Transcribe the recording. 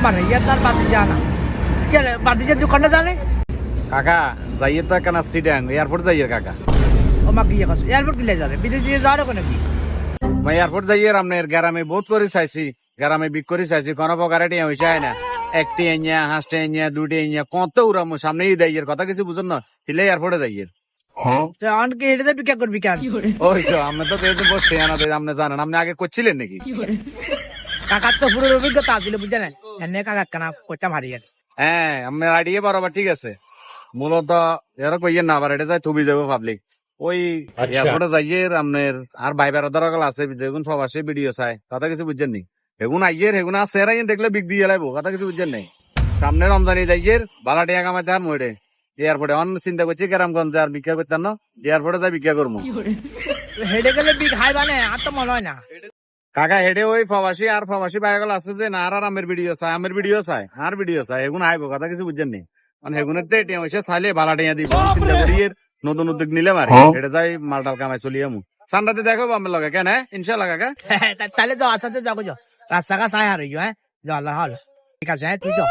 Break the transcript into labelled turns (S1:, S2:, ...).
S1: মানে ইয়া তার বাতি জানা কে বাতি যে দোকানটা জানে
S2: কাকা যাইয়ে তো কেন সিডাং এয়ারপোর্ট যাইয়ে কাকা
S1: ও মা কি কাছে এয়ারপোর্ট কিলে যাবে বিদেশ দিয়ে যাওয়ার কোনো কি
S2: मैं एयरपोर्ट जाइए हमने ग्यारह में बहुत करी चाहसी ग्यारह में बिक करी चाहसी कोनो प्रकारे टिया হইছে না একটি এনিয়া হাসতে এনিয়া দুটি এনিয়া কত উড়াম সামনে ই দাইয়ের কথা কিছু বুঝুন না হিলে এয়ারপোর্টে যাইয়ের
S1: তো অনকে হেডে বিক্রি করবি কেন
S2: ওই তো আমরা তো এই বসতে আনা তো আপনি জানেন আপনি আগে করছিলেন নাকি
S1: কাকার তো পুরো অভিজ্ঞতা ছিল বুঝছেন এনে কাকা কেনা কোচা মারি গেল
S2: হ্যাঁ আপনি আইডিয়া বরাবর ঠিক আছে মূলত এরা কইয়েন না আবার এটা যাই থুবি যাবো পাবলিক ওই এয়ারপোর্টে যাইয়ে আপনার আর ভাই বেড়াদার আছে যেগুন প্রবাসী ভিডিও চাই কথা কিছু বুঝছেন নি এগুন আইয়ের এগুন আছে এরাই দেখলে বিগ দিয়ে লাইবো কথা কিছু বুঝছেন নাই সামনে রমজানি যাইয়ের বালা টিয়া কামাইতে আর মরে এয়ারপোর্টে অন্য চিন্তা করছি কেরামগঞ্জে আর ভিক্ষা করতেন না এয়ারপোর্টে যাই ভিক্ষা করবো
S1: হেডে গেলে বিগ হাই বানে আর তো মনে হয় না
S2: কাকা হেডে ওই প্রবাসী আর প্রবাসী ভাইগুলো আছে যে না আর আমের ভিডিও চাই আমের ভিডিও চাই আর ভিডিও চাই এগুন আইবো কথা কিছু বুঝছেন নি মানে এগুনের তো এটিএম হইছে চাইলে বালা টিয়া দিব চিন্তা করি নতুন উদ্যোগ নিলে মারি এটা যাই মালটাল কামাই চলিয়ে মু সান্দাতে দেখো আমার লগে কেন ইনশাল্লাহ কাকা
S1: তাহলে যাও আচ্ছা যাও যাও রাস্তাঘাট সাই হারিয়ে হ্যাঁ যাও আল্লাহ ঠিক আছে হ্যাঁ তুই যাও